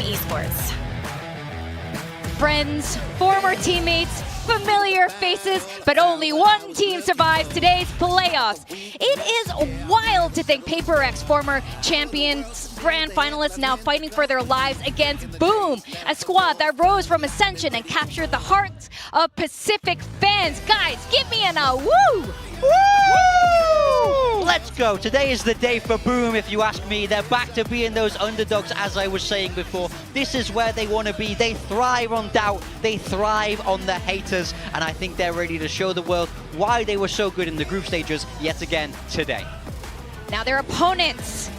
Esports. Friends, former teammates, familiar faces, but only one team survives today's playoffs. It is wild to think PRX, former champions, grand finalists, now fighting for their lives against Boom, a squad that rose from Ascension and captured the hearts of Pacific fans. Guys, give me an woo! Woo! Let's go. Today is the day for Boom, if you ask me. They're back to being those underdogs, as I was saying before. This is where they want to be. They thrive on doubt. They thrive on the haters. And I think they're ready to show the world why they were so good in the group stages yet again today. Now their opponents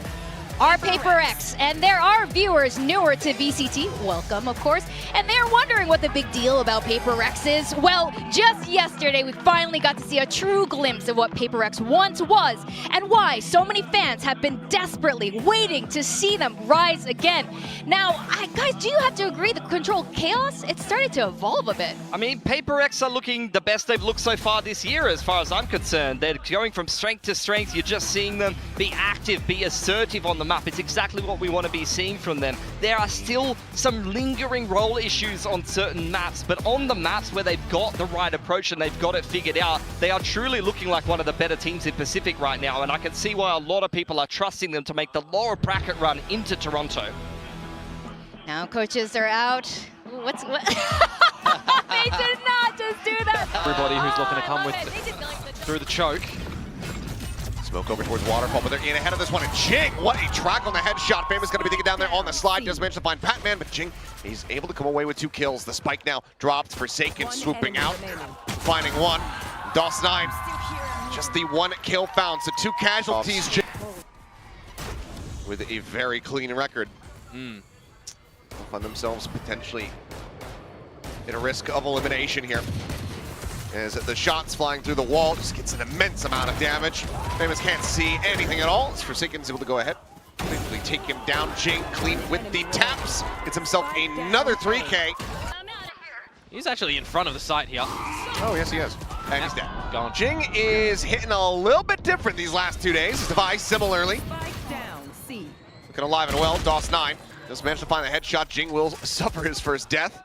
are PRX, and there are viewers newer to VCT, welcome of course, and they're wondering what the big deal about PRX is. Well, just yesterday we finally got to see a true glimpse of what PRX once was and why so many fans have been desperately waiting to see them rise again. Now, guys, do you have to agree the Control Chaos, it started to evolve a bit? I mean, PRX are looking the best they've looked so far this year as far as I'm concerned. They're going from strength to strength. You're just seeing them be active, be assertive on the map. It's exactly what we want to be seeing from them. There are still some lingering role issues on certain maps, but on the maps where they've got the right approach and they've got it figured out, they are truly looking like one of the better teams in Pacific right now, and I can see why a lot of people are trusting them to make the lower bracket run into Toronto. Now coaches are out. What? They did not just do that. Everybody who's looking to come with through the choke. Smoke over towards Waterfall, but they're in ahead of this one. And Jing, what a track on the headshot. Famous going to be thinking down there on the slide. Does manage to find Patman, but Jing, he's able to come away with 2 kills. The spike now dropped. Forsaken swooping out, finding one. DOS9, just the 1 kill found. So 2 casualties. Jing with a very clean record. They'll find themselves potentially in a risk of elimination here. As the shots flying through the wall, just gets an immense amount of damage. Famous can't see anything at all. As Forsaken's able to go ahead, quickly take him down. Jing clean with the taps. Gets himself another 3K. He's actually in front of the site here. Oh, yes, he is. And he's dead. Gone. Jing is hitting a little bit different these last 2 days. Device similarly. Looking alive and well. DOS9 just managed to find the headshot. Jing will suffer his first death,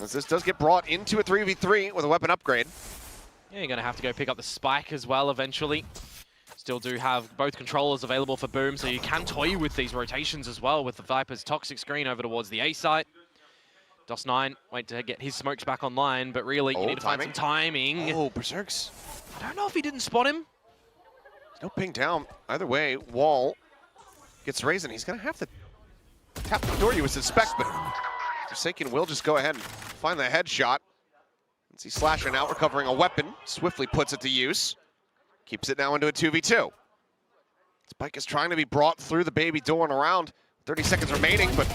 as this does get brought into a 3v3 with a weapon upgrade. Yeah, you're going to have to go pick up the spike as well eventually. Still do have both controllers available for Boom, so you can toy with these rotations as well with the Viper's toxic screen over towards the A site. DOS9 wait to get his smokes back online, but really you need to find some timing. Oh, Berserks. I don't know if he didn't spot him. No ping down. Either way, Wall gets raised, and he's going to have to tap the door, you would suspect, but Forsaken will just go ahead and find the headshot. Let's see Slasher now recovering a weapon. Swiftly puts it to use. Keeps it now into a 2v2. Spike is trying to be brought through the baby door and around. 30 seconds remaining, but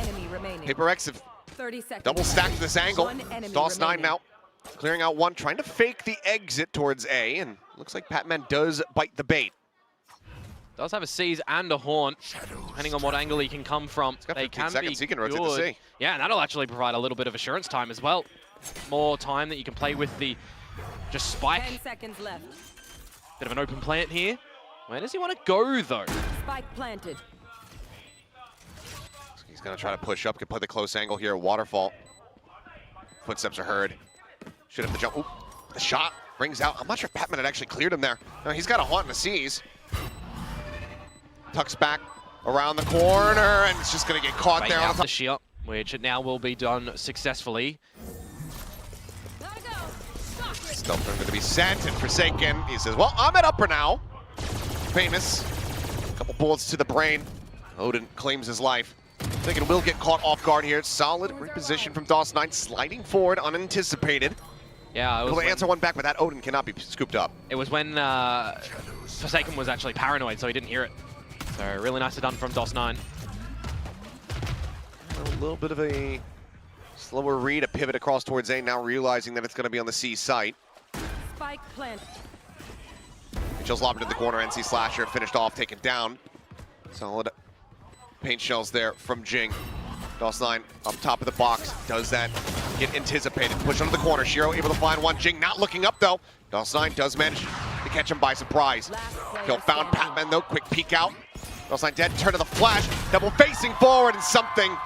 PRX have double stacked this angle. DOS9 now clearing out one, trying to fake the exit towards A, and looks like Patman does bite the bait. Does have a seize and a haunt, depending on what angle he can come from. They can seconds, he can rotate to C. Yeah, and that'll actually provide a little bit of assurance time as well. More time that you can play with the just spike. 10 seconds left. Bit of an open plant here. Where does he want to go though? Spike planted. He's gonna try to push up, can play the close angle here. Waterfall. Footsteps are heard. Should have the jump. Ooh, the shot brings out. I'm not sure if Patman had actually cleared him there. No, he's got a haunt in the C's. Tucks back around the corner, and it's just going to get caught right there on the top. The shear, which it now will be done successfully. Stealth going to be sent, and Forsaken, he says, well, I'm at upper now. Famous. A couple bullets to the brain. Odin claims his life. Forsaken will get caught off guard here. Solid reposition from DOS9, sliding forward, unanticipated. Yeah, Able to answer one back, but that Odin cannot be scooped up. It was when Forsaken was actually paranoid, so he didn't hear it. So really nicely done from DOS9. A little bit of a slower read, a pivot across towards A, now realizing that it's going to be on the C site. Spike plant. Shells lobbed into the corner, NC Slasher finished off, taken down. Solid paint shells there from Jing. DOS9 up top of the box, does that get anticipated. Push under the corner, Shiro able to find one. Jing not looking up though. DOS9 does manage to catch him by surprise. Kill found Patman though, quick peek out. DOS9 dead, turn to the flash, double facing forward, and something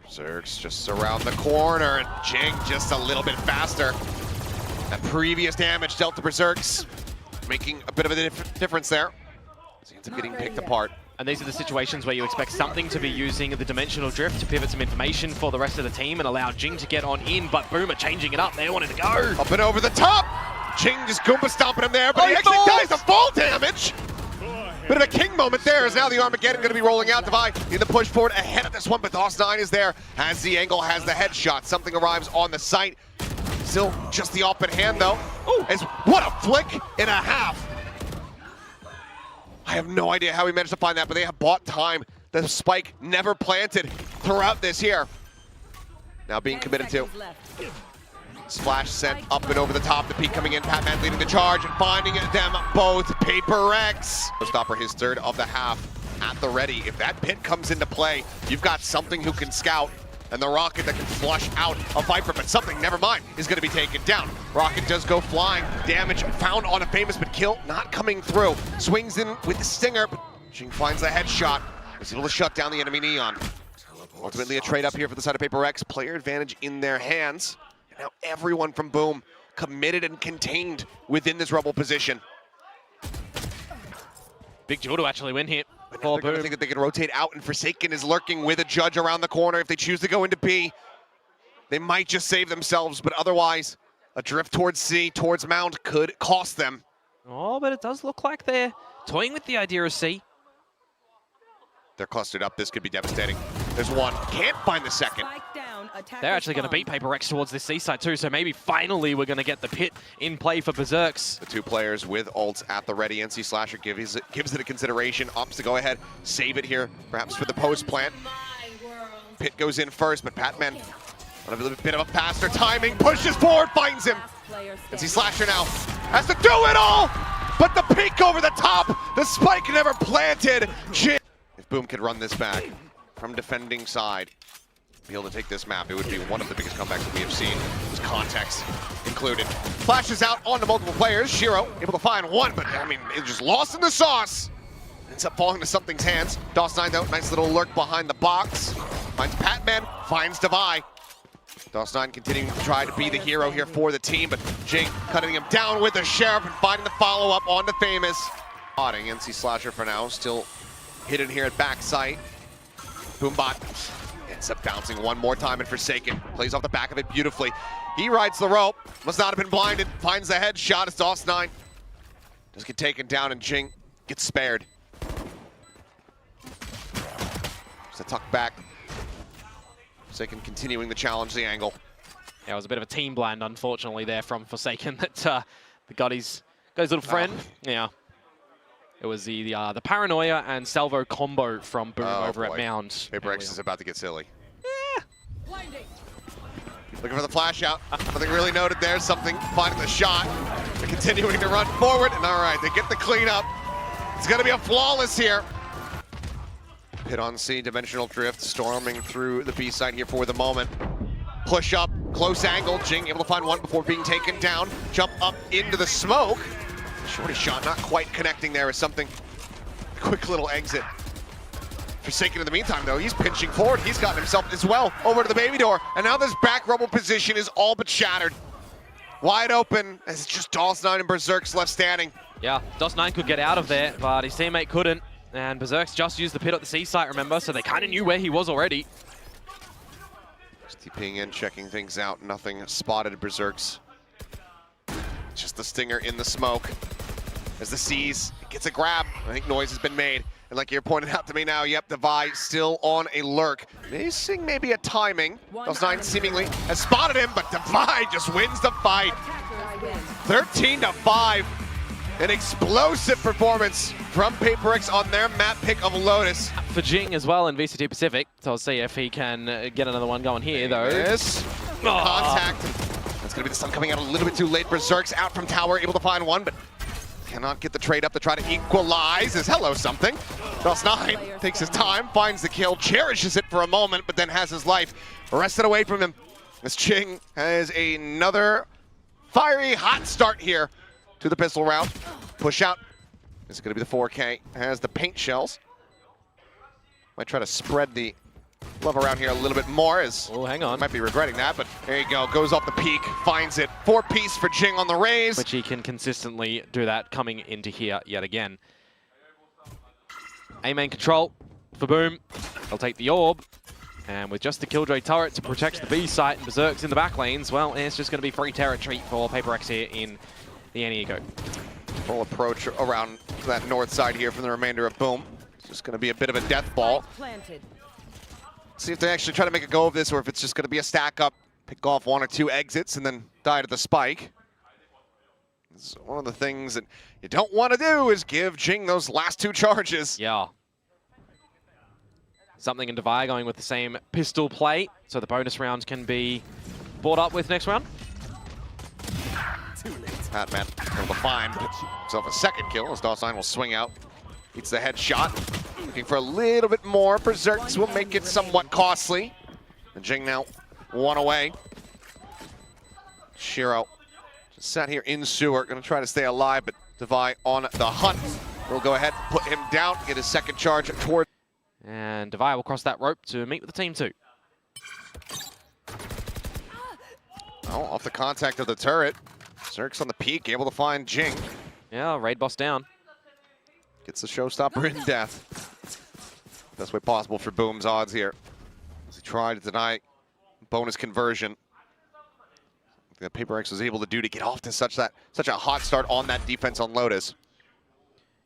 Zergs just around the corner, and Jing just a little bit faster. That previous damage dealt to Berserks, making a bit of a difference there. So he ends up getting picked apart. And these are the situations where you expect something to be using the dimensional drift to pivot some information for the rest of the team and allow Jing to get on in, but Boom are changing it up. They wanted to go. Up and over the top! Jing just Goomba stomping him there, but he actually dies the fall damage! Bit of a king moment there, as now the Armageddon going to be rolling out. Devi in the push forward ahead of this one, but DOS9 is there, has the angle, has the headshot. Something arrives on the site. Still just the open hand though. Ooh, what a flick and a half! I have no idea how he managed to find that, but they have bought time. The spike never planted throughout this here. Now being committed to. Splash sent up and over the top. The peak coming in. Patman leading the charge and finding them both. PRX. Stopper his third of the half at the ready. If that pit comes into play, you've got something who can scout. And the Rocket that can flush out a Viper, but something, never mind, is going to be taken down. Rocket does go flying. Damage found on a Famous, but kill not coming through. Swings in with the Stinger, but Jing finds the headshot. Was able to shut down the enemy Neon. Ultimately a trade up here for the side of PRX. Player advantage in their hands. And now everyone from Boom committed and contained within this Rebel position. Big duel to actually win here. But now they're going to think that they can rotate out, and Forsaken is lurking with a Judge around the corner. If they choose to go into B, they might just save themselves, but otherwise, a drift towards C, towards Mound could cost them. Oh, but it does look like they're toying with the idea of C. They're clustered up. This could be devastating. There's one. Can't find the second. They're actually going to beat PRX towards this C side too, so maybe finally we're going to get the pit in play for Berserks. The two players with ults at the ready. NC Slasher gives it a consideration. Opts to go ahead, save it here, perhaps for the post plant. Pit goes in first, but Patman on a little bit of a faster timing, pushes forward, finds him. NC Slasher now has to do it all, but the peek over the top, the spike never planted. If Boom could run this back from defending side, be able to take this map, it would be one of the biggest comebacks that we have seen, with context included. Flashes out onto multiple players. Shiro able to find one, but I mean, it's just lost in the sauce. Ends up falling to something's hands. DOS9 though, nice little lurk behind the box. Finds Patman, finds Devi. DOS9 continuing to try to be the hero here for the team, but Jing cutting him down with the Sheriff and finding the follow-up on the Famous. Spotting NC Slasher for now, still hidden here at backside. Boombot ends up bouncing one more time, and Forsaken plays off the back of it beautifully. He rides the rope, must not have been blinded, finds the headshot as DOS9 does get taken down, and Jing gets spared. Just a tuck back. Forsaken continuing to challenge the angle. Yeah, it was a bit of a team blind, unfortunately, there from Forsaken that got his little friend. Yeah. It was the Paranoia and Salvo combo from Boom over at Mound. PRX is about to get silly. Yeah. Looking for the flash out. Nothing really noted there. Something finding the shot. They're continuing to run forward. And all right, they get the cleanup. It's going to be a flawless here. Pit on C, dimensional drift, storming through the B side here for the moment. Push up, close angle. Jing able to find one before being taken down. Jump up into the smoke. Shorty shot not quite connecting there as something. Quick little exit. Forsaken in the meantime though, he's pinching forward. He's gotten himself as well over to the baby door. And now this back rubble position is all but shattered. Wide open as it's just DOS9 and Berserks left standing. Yeah, DOS9 could get out of there, but his teammate couldn't. And Berserks just used the pit at the C site, remember? So they kind of knew where he was already. Just TPing in, checking things out. Nothing spotted Berserks. Just the Stinger in the smoke. As the C's gets a grab. I think noise has been made. And like you're pointing out to me now, yep, Devi still on a lurk. Missing maybe a timing. DOS9 seemingly has spotted him, but Devi just wins the fight. 13-5. An explosive performance from PRX on their map pick of Lotus. For Jing as well in VCT Pacific. So I'll see if he can get another one going here, though. Yes. Contact. That's going to be the sun coming out a little bit too late. Berserk's out from tower, able to find one, but cannot get the trade up to try to equalize. As hello something. DOS9 takes his time, finds the kill, cherishes it for a moment, but then has his life wrested away from him. As Jing has another fiery hot start here to the pistol round. Push out. This is going to be the 4K. Has the paint shells. Might try to spread the love around here a little bit more as Oh, hang on. might be regretting that, but there you go. Goes off the peak, finds it. 4-piece for Jing on the raise. Which he can consistently do that coming into here yet again. A-main control for Boom. They'll take the orb. And with just the Killjoy turret to protect the B site and Berserk's in the back lanes, well, it's just going to be free territory for Paper X here in the Anigo. Full approach around that north side here from the remainder of Boom. It's just going to be a bit of a death ball. Planted. See if they actually try to make a go of this or if it's just going to be a stack up, pick off 1 or 2 exits and then die to the spike. It's one of the things that you don't want to do is give Jing those last 2 charges. Yeah. Something in Devi going with the same pistol play, so the bonus rounds can be brought up with next round. Patman able to find himself a second kill as Dawson will swing out. Eats the headshot. Looking for a little bit more. Berserks will make it somewhat costly. And Jing now 1 away. Shiro just sat here in sewer, gonna try to stay alive, but Devi on the hunt. We'll go ahead, put him down, get his second charge toward. And Devi will cross that rope to meet with the team 2. Oh, off the contact of the turret. Berserks on the peak, able to find Jing. Yeah, raid boss down. Gets the showstopper in death. Best way possible for Boom's odds here. As he tried to deny bonus conversion. The Paper X was able to do to get off to such a hot start on that defense on Lotus.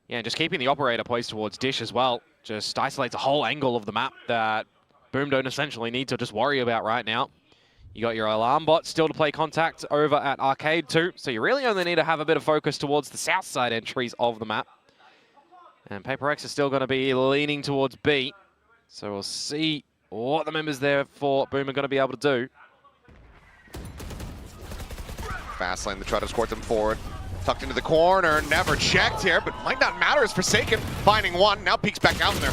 Yeah, and just keeping the operator poised towards Dish as well. Just isolates a whole angle of the map that Boom don't essentially need to just worry about right now. You got your alarm bot still to play contact over at Arcade too, so you really only need to have a bit of focus towards the south side entries of the map. And Paper X is still going to be leaning towards B, so we'll see what the members there for Boom are going to be able to do. Fast lane to try to escort them forward. Tucked into the corner, never checked here, but might not matter as Forsaken finding 1. Now peeks back out there.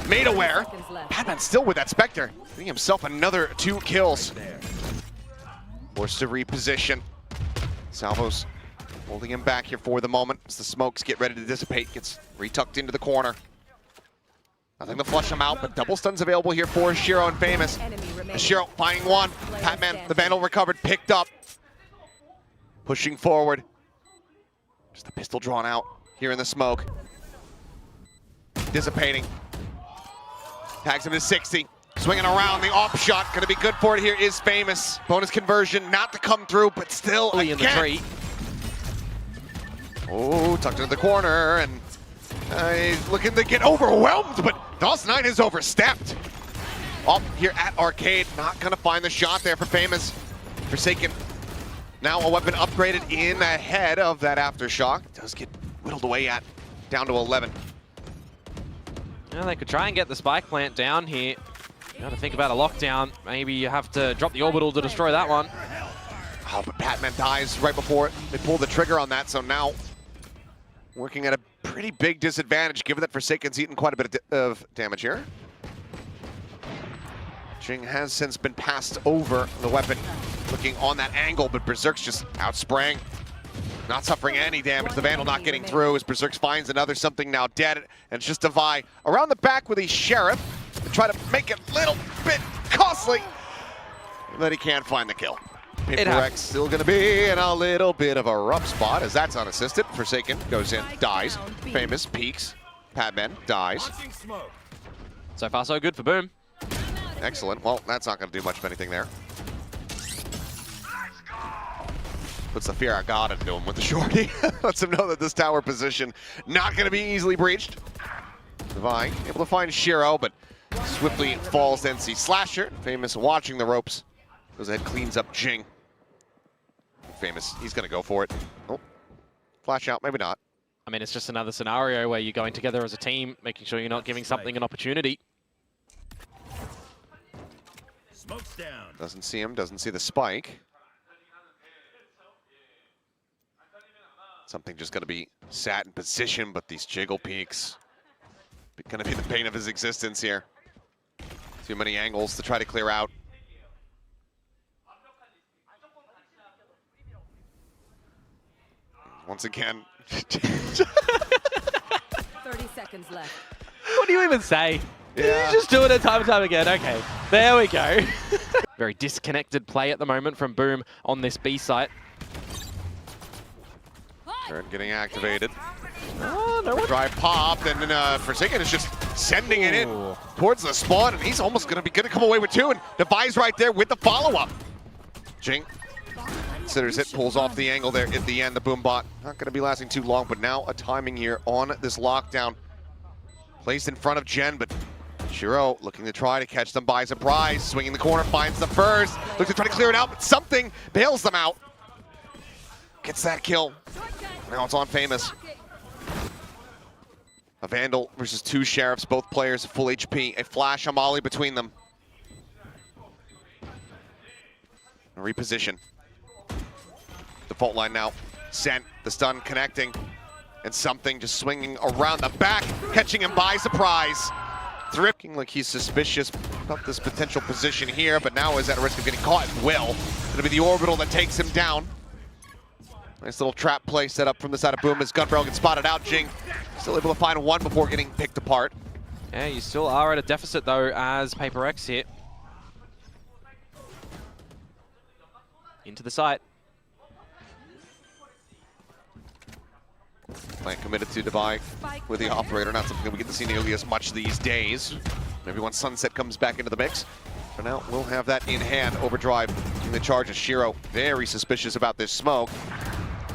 Made aware. Patman still with that Spectre. Getting himself another 2 kills. Forced to reposition. Salvo's holding him back here for the moment as the smokes get ready to dissipate. Gets retucked into the corner. Nothing to flush him out, but double stuns available here for Shiro and Famous. Shiro finding 1. Patman, the Vandal recovered, picked up. Pushing forward. Just a pistol drawn out here in the smoke. Dissipating. Tags him to 60. Swinging around, the off shot, gonna be good for it here is Famous. Bonus conversion, not to come through, but still again. In the tree. Oh, tucked into the corner, and he's looking to get overwhelmed, but Dawson9 is overstepped. Up here at Arcade, not gonna find the shot there for Famous. Forsaken, now a weapon upgraded in ahead of that aftershock. Does get whittled away at, down to 11. Yeah, they could try and get the spike plant down here. You got to think about a lockdown. Maybe you have to drop the orbital to destroy that one. Oh, but Patman dies right before they pull the trigger on that, so now working at a pretty big disadvantage, given that Forsaken's eaten quite a bit of damage here. Jing has since been passed over the weapon, looking on that angle, but Berserk's just outsprang. Not suffering any damage. The Vandal not getting through as Berserk finds another something now dead, and it's just Devi around the back with a Sheriff to try to make it a little bit costly, but he can't find the kill. Paper X still going to be in a little bit of a rough spot as that's unassisted. Forsaken goes in, dies. Famous peeks. Patman dies. So far, so good for Boom. Excellent. Well, that's not going to do much of anything there. Puts the fear of God into him with the shorty. Lets him know that this tower position not going to be easily breached. Devi able to find Shiro, but swiftly falls to NC Slasher. Famous watching the ropes. Goes ahead, cleans up Jing. Famous, he's going to go for it. Oh, flash out, maybe not. I mean, it's just another scenario where you're going together as a team, making sure you're not giving something an opportunity. Smoke's down. Doesn't see him, doesn't see the spike. Something just going to be sat in position, but these jiggle peaks going to be the pain of his existence here. Too many angles to try to clear out. Once again. 30 seconds left. What do you even say? Yeah. He's just doing it time and time again. Okay, there we go. Very disconnected play at the moment from Boom on this B site. Turn getting activated. Oh, no one. Drive popped, and then Forsaken is just sending it in towards the spawn, and he's almost gonna come away with two, and Devi's right there with the follow-up. Jing considers it, pulls off the angle there at the end. The Boom bot not gonna be lasting too long, but now a timing here on this lockdown. Placed in front of Jen, but Shiro looking to try to catch them by surprise. Swinging the corner, finds the first. Looks to try to clear it out, but something bails them out. Gets that kill. Now it's on Famous. A Vandal versus two Sheriffs, both players full HP. A flash, a molly between them. A reposition. Default line now. Sent, the stun connecting. And something just swinging around the back, catching him by surprise. Thrifting like he's suspicious about this potential position here, but now is at risk of getting caught and will. It's gonna be the orbital that takes him down. Nice little trap play set up from the side of Boom as Gun Barrel gets spotted out. Jing still able to find one before getting picked apart. Yeah, you still are at a deficit though as PRX here. Into the site. Plant committed to Devi with the operator, not something that we get to see nearly as much these days. Maybe once Sunset comes back into the mix. For now, we'll have that in hand. Overdrive in the charge of Shiro. Very suspicious about this smoke.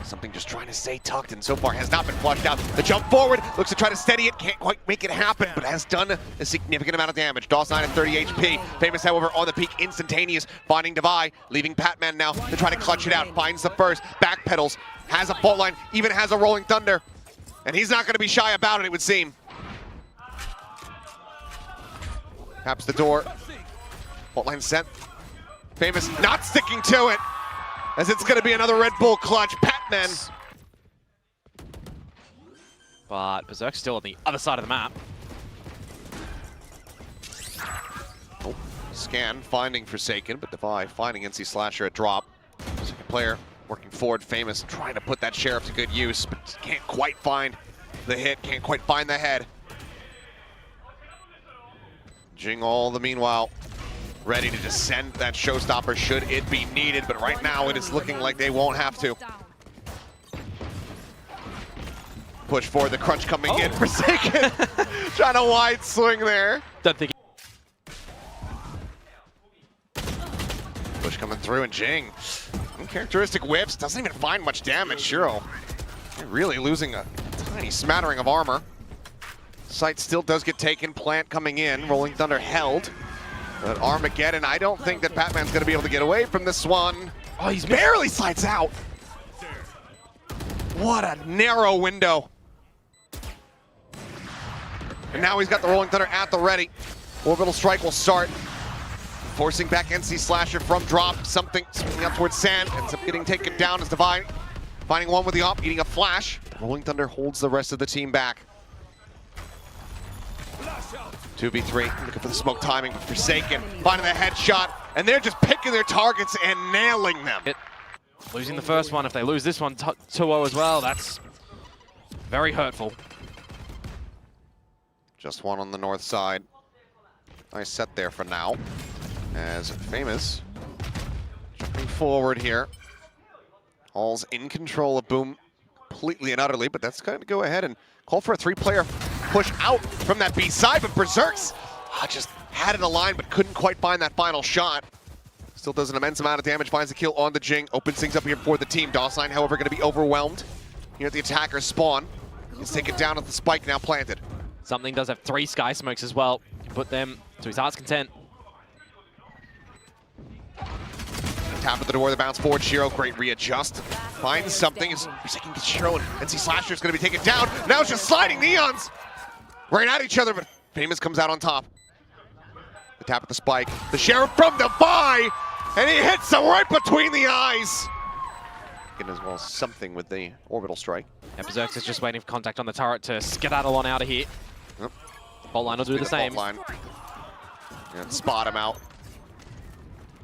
Something just trying to stay tucked, and so far has not been flushed out. The jump forward, looks to try to steady it, can't quite make it happen, but has done a significant amount of damage. DOS9 at 30 HP. Famous, however, on the peak, instantaneous, finding Devi, leaving Patman now to try to clutch it out. Finds the first, backpedals, has a fault line, even has a rolling thunder. And he's not going to be shy about it, it would seem. Taps the door. Fault line sent. Famous not sticking to it, as it's going to be another Red Bull clutch. Patman. But Berserk's still on the other side of the map. Oh, scan, finding Forsaken, but Devi finding NC Slasher at drop. Second player working forward, Famous trying to put that Sheriff to good use, but can't quite find the hit, can't quite find the head. Jing all the meanwhile ready to just send that showstopper should it be needed, but right now it is looking like they won't have to. Push forward, the crunch coming in. Forsaken trying to wide swing there. Don't think. Push coming through, and Jing, uncharacteristic whips, doesn't even find much damage. Shiro really losing a tiny smattering of armor. Site still does get taken, plant coming in, Rolling Thunder held. But Armageddon, I don't think that Patman's going to be able to get away from this one. Oh, he's barely slides out. What a narrow window. And now he's got the Rolling Thunder at the ready. Orbital Strike will start. Forcing back NC Slasher from drop. Something swinging out towards Sand. Ends up getting taken down as Divine. Finding one with the op, eating a flash. Rolling Thunder holds the rest of the team back. 2v3, looking for the smoke timing, but Forsaken finding the headshot, and they're just picking their targets and nailing them. Losing the first one, if they lose this one 2-0 as well, that's very hurtful. Just one on the north side. Nice set there for now. As Famous jumping forward here. All's in control of Boom completely and utterly, but that's going to go ahead and call for a three-player push out from that B side, but Berserk's just had it aligned but couldn't quite find that final shot. Still does an immense amount of damage, finds the kill on the Jing, opens things up here for the team. DOS9, however, going to be overwhelmed here at the attacker's spawn. He's taken down at the spike now planted. Something does have 3 Sky Smokes as well. Put them to his heart's content. Tap at the door, the bounce forward. Shiro, great readjust. Finds something. Forsaken gets Shiro, and NC Slasher is going to be taken down. Now it's just sliding Neons right at each other, but Famous comes out on top. The tap at the spike. The Sheriff from Devi, and he hits him right between the eyes. Getting as well as something with the orbital strike. Yeah, Berserk's is just waiting for contact on the turret to skedaddle on out of here. Yep. Bolt line will do the same. Line. And spot him out.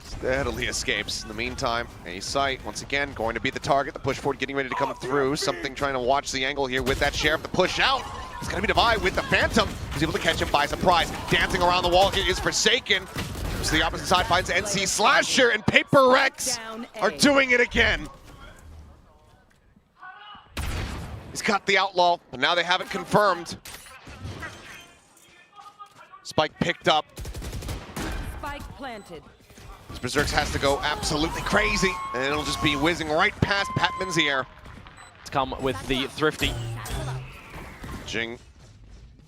Steadily escapes. In the meantime, a sight once again going to be the target. The push forward getting ready to come through. Something trying to watch the angle here with that Sheriff. The push out. It's going to be Divide with the Phantom. He's able to catch him by surprise. Dancing around the wall here is Forsaken. To the opposite side finds NC Slasher, and PRX are doing it again. He's got the Outlaw, but now they have it confirmed. Spike picked up. Spike planted. Berserks has to go absolutely crazy, and it'll just be whizzing right past Patman's ear. To come with the Thrifty. Jing,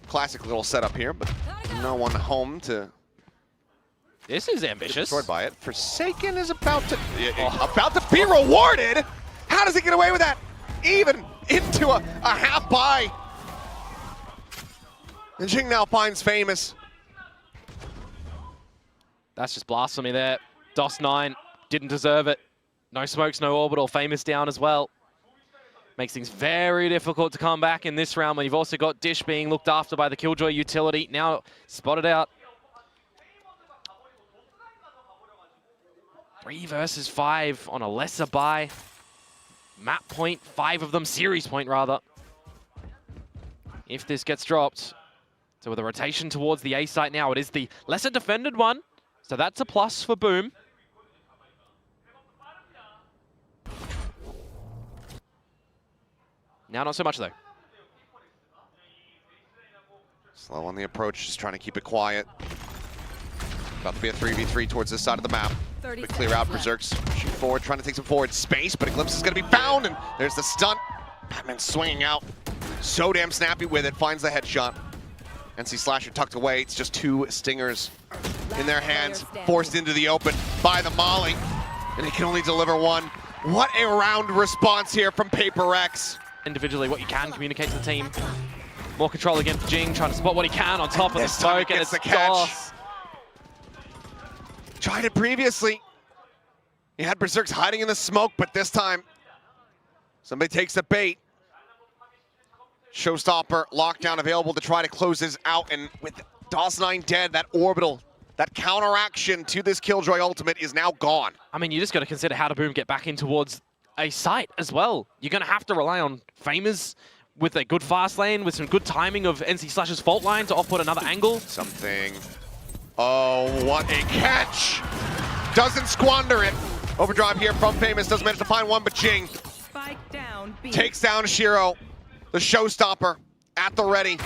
classic little setup here, but no one home to This is get ambitious. destroyed by it. Forsaken is about to be rewarded. How does he get away with that? Even into a half buy. And Jing now finds Famous. That's just blasphemy there. DOS 9 didn't deserve it. No smokes, no orbital. Famous down as well. Makes things very difficult to come back in this round when you've also got Dish being looked after by the Killjoy utility. Now spotted out. 3 versus 5 on a lesser buy. Map point, 5 of them, series point rather. If this gets dropped. So with a rotation towards the A site now, it is the lesser defended one. So that's a plus for Boom. Now not so much though. Slow on the approach, just trying to keep it quiet. About to be a 3v3 towards this side of the map. But clear out, Berserks shoot forward, trying to take some forward space, but a glimpse is going to be found, and there's the stunt. Batman swinging out, so damn snappy with it, finds the headshot. NC Slasher tucked away, it's just 2 stingers in their hands, forced into the open by the Molly, and he can only deliver 1. What a round response here from PRX. Individually, what you can communicate to the team. More control against Jing, trying to spot what he can on top of the This time smoke, he and gets it's the catch. DOS. Tried it previously. He had Berserks hiding in the smoke, but this time somebody takes the bait. Showstopper lockdown available to try to close this out, and with DOS 9 dead, that orbital, that counteraction to this Killjoy ultimate is now gone. I mean, you just got to consider how to Boom get back in towards a site as well. You're going to have to rely on Famous with a good fast lane, with some good timing of NC Slash's fault line to off-put another angle. Something. Oh, what a catch! Doesn't squander it. Overdrive here from Famous, doesn't manage to find one, but Jing Spike down. B. takes down Shiro, the Showstopper, at the ready.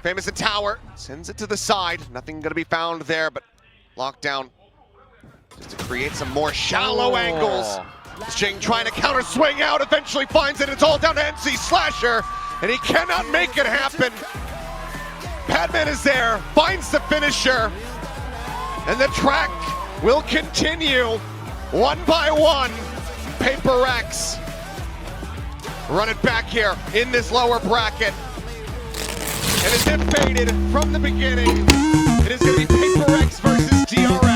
Famous in tower, sends it to the side. Nothing gonna be found there, but lockdown just to create some more shallow angles. Jing trying to counter swing out, eventually finds it. It's all down to NC Slasher, and he cannot make it happen. Padman is there, finds the finisher, and the track will continue 1 by 1. PRX run it back here in this lower bracket. And as if faded from the beginning, it is going to be PRX versus DRX.